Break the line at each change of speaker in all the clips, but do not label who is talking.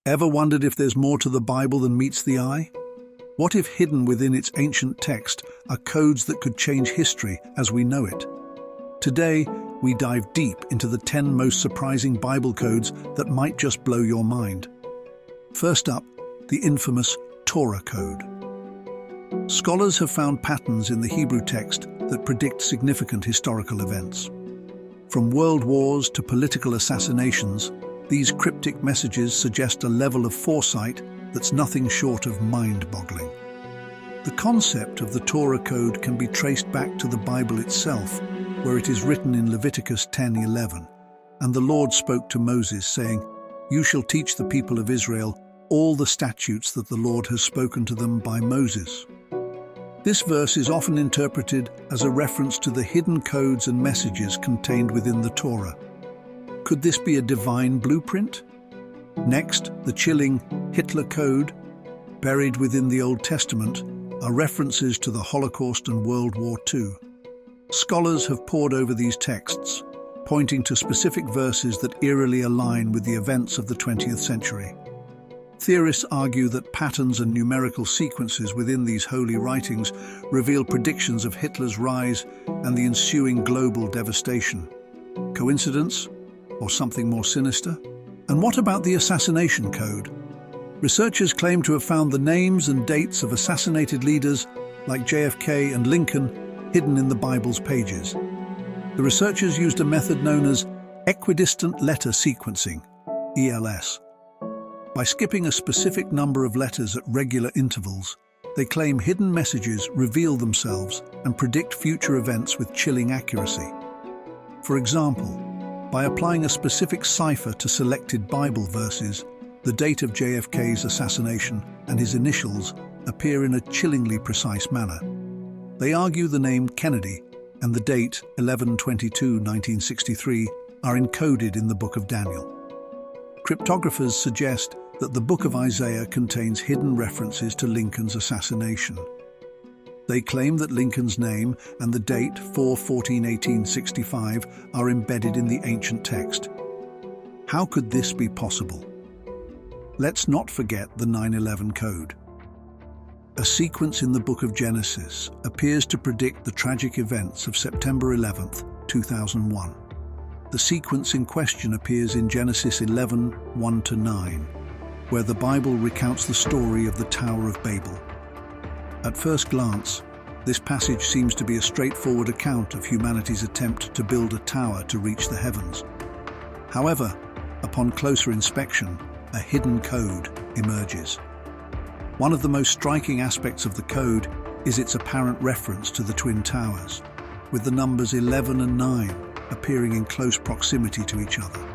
Ever wondered if there's more to the Bible than meets the eye? What if hidden within its ancient text are codes that could change history as we know it? Today, we dive deep into the 10 most surprising Bible codes that might just blow your mind. First up, the infamous Torah Code. Scholars have found patterns in the Hebrew text that predict significant historical events. From world wars to political assassinations, these cryptic messages suggest a level of foresight that's nothing short of mind-boggling. The concept of the Torah Code can be traced back to the Bible itself, where it is written in Leviticus 10:11, and the Lord spoke to Moses, saying, "You shall teach the people of Israel all the statutes that the Lord has spoken to them by Moses." This verse is often interpreted as a reference to the hidden codes and messages contained within the Torah. Could this be a divine blueprint? Next, the chilling Hitler Code, buried within the Old Testament, are references to the Holocaust and World War II. Scholars have pored over these texts, pointing to specific verses that eerily align with the events of the 20th century. Theorists argue that patterns and numerical sequences within these holy writings reveal predictions of Hitler's rise and the ensuing global devastation. Coincidence? Or something more sinister? And what about the Assassination Code? Researchers claim to have found the names and dates of assassinated leaders like JFK and Lincoln hidden in the Bible's pages. The researchers used a method known as Equidistant Letter Sequencing, ELS. By skipping a specific number of letters at regular intervals, they claim hidden messages reveal themselves and predict future events with chilling accuracy. For example, by applying a specific cipher to selected Bible verses, the date of JFK's assassination and his initials appear in a chillingly precise manner. They argue the name Kennedy and the date 11/22/1963 are encoded in the Book of Daniel. Cryptographers suggest that the Book of Isaiah contains hidden references to Lincoln's assassination. They claim that Lincoln's name and the date 4/14/1865 are embedded in the ancient text. How could this be possible? Let's not forget the 9/11 Code. A sequence in the book of Genesis appears to predict the tragic events of September 11, 2001. The sequence in question appears in Genesis 11, 1-9, where the Bible recounts the story of the Tower of Babel. At first glance, this passage seems to be a straightforward account of humanity's attempt to build a tower to reach the heavens. However, upon closer inspection, a hidden code emerges. One of the most striking aspects of the code is its apparent reference to the Twin Towers, with the numbers 11 and 9 appearing in close proximity to each other.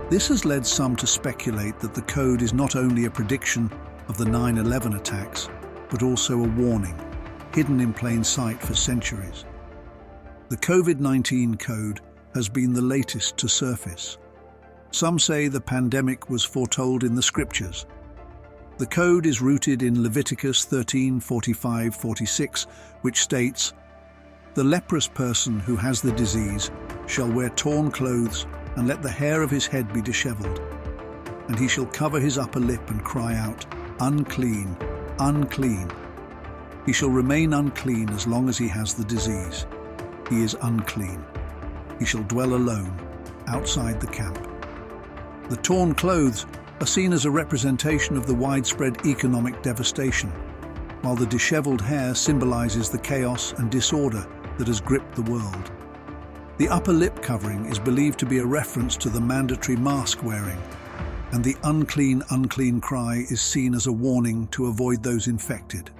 This has led some to speculate that the code is not only a prediction of the 9/11 attacks, but also a warning, hidden in plain sight for centuries. The COVID-19 code has been the latest to surface. Some say the pandemic was foretold in the scriptures. The code is rooted in Leviticus 13:45-46, which states, "The leprous person who has the disease shall wear torn clothes and let the hair of his head be disheveled. And he shall cover his upper lip and cry out, 'Unclean, unclean.' He shall remain unclean as long as he has the disease. He is unclean. He shall dwell alone, outside the camp." The torn clothes are seen as a representation of the widespread economic devastation, while the disheveled hair symbolizes the chaos and disorder that has gripped the world. The upper lip covering is believed to be a reference to the mandatory mask wearing, and the unclean, unclean cry is seen as a warning to avoid those infected.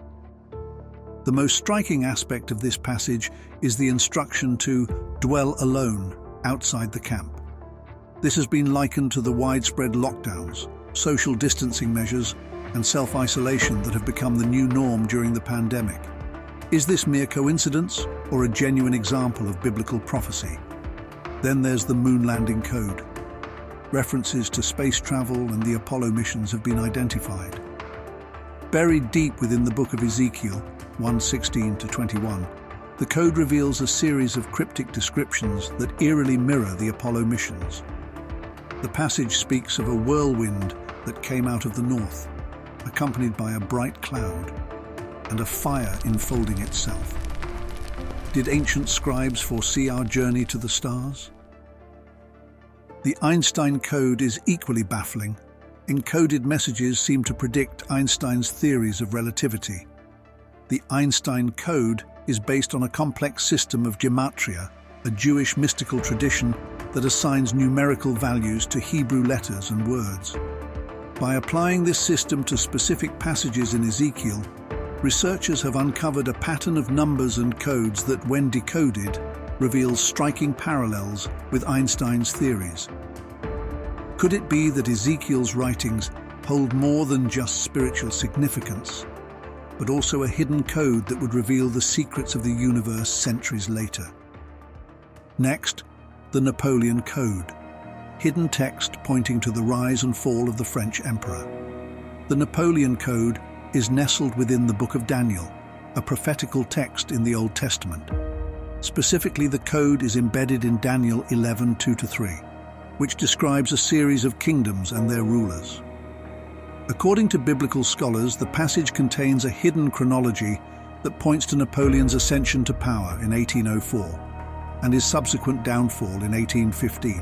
The most striking aspect of this passage is the instruction to dwell alone outside the camp. This has been likened to the widespread lockdowns, social distancing measures, and self-isolation that have become the new norm during the pandemic. Is this mere coincidence or a genuine example of biblical prophecy? Then there's the Moon Landing Code. References to space travel and the Apollo missions have been identified. Buried deep within the book of Ezekiel, 1:16-21, the code reveals a series of cryptic descriptions that eerily mirror the Apollo missions. The passage speaks of a whirlwind that came out of the north, accompanied by a bright cloud and a fire enfolding itself. Did ancient scribes foresee our journey to the stars? The Einstein Code is equally baffling. Encoded messages seem to predict Einstein's theories of relativity. The Einstein Code is based on a complex system of gematria, a Jewish mystical tradition that assigns numerical values to Hebrew letters and words. By applying this system to specific passages in Ezekiel, researchers have uncovered a pattern of numbers and codes that, when decoded, reveals striking parallels with Einstein's theories. Could it be that Ezekiel's writings hold more than just spiritual significance, but also a hidden code that would reveal the secrets of the universe centuries later? Next, the Napoleon Code, hidden text pointing to the rise and fall of the French emperor. The Napoleon Code is nestled within the Book of Daniel, a prophetical text in the Old Testament. Specifically, the code is embedded in Daniel 11:2-3, which describes a series of kingdoms and their rulers. According to biblical scholars, the passage contains a hidden chronology that points to Napoleon's ascension to power in 1804 and his subsequent downfall in 1815.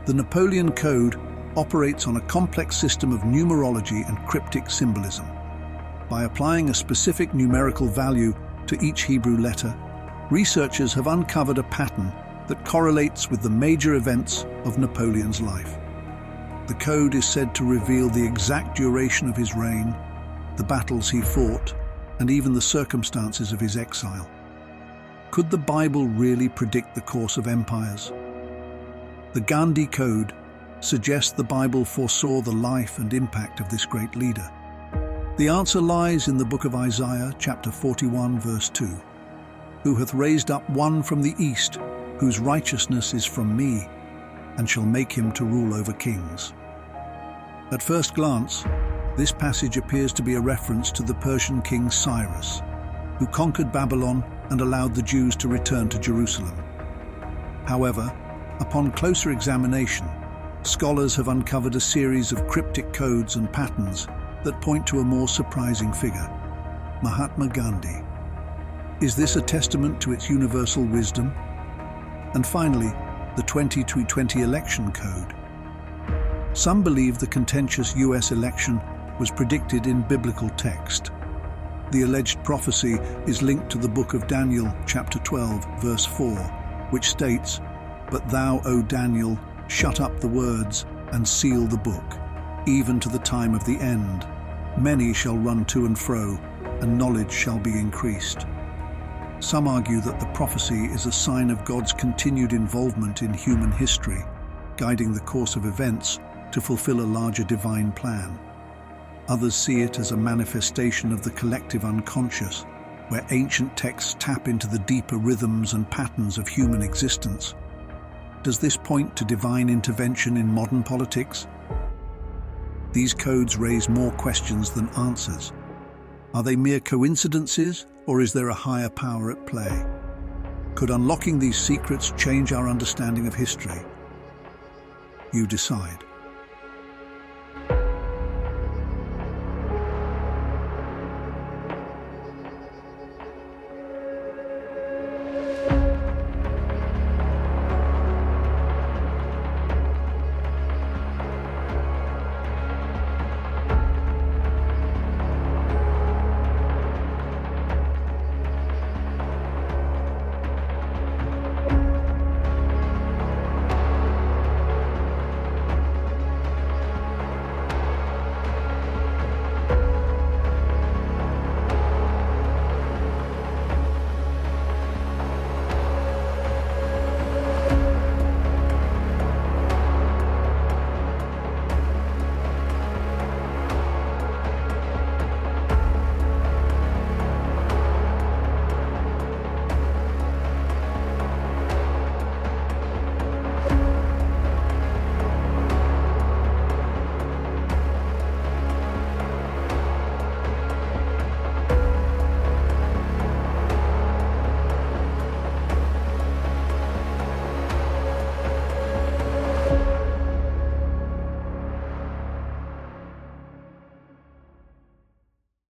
The Napoleon Code operates on a complex system of numerology and cryptic symbolism. By applying a specific numerical value to each Hebrew letter, researchers have uncovered a pattern that correlates with the major events of Napoleon's life. The code is said to reveal the exact duration of his reign, the battles he fought, and even the circumstances of his exile. Could the Bible really predict the course of empires? The Gandhi Code suggests the Bible foresaw the life and impact of this great leader. The answer lies in the book of Isaiah, chapter 41, verse 2. Who hath raised up one from the east, whose righteousness is from me, and shall make him to rule over kings. At first glance, this passage appears to be a reference to the Persian king Cyrus, who conquered Babylon and allowed the Jews to return to Jerusalem. However, upon closer examination, scholars have uncovered a series of cryptic codes and patterns that point to a more surprising figure, Mahatma Gandhi. Is this a testament to its universal wisdom? And finally, the 2020 election code. Some believe the contentious US election was predicted in biblical text. The alleged prophecy is linked to the book of Daniel, chapter 12, verse 4, which states, "But thou, O Daniel, shut up the words and seal the book, even to the time of the end. Many shall run to and fro, and knowledge shall be increased." Some argue that the prophecy is a sign of God's continued involvement in human history, guiding the course of events to fulfill a larger divine plan. Others see it as a manifestation of the collective unconscious, where ancient texts tap into the deeper rhythms and patterns of human existence. Does this point to divine intervention in modern politics? These codes raise more questions than answers. Are they mere coincidences, or is there a higher power at play? Could unlocking these secrets change our understanding of history? You decide.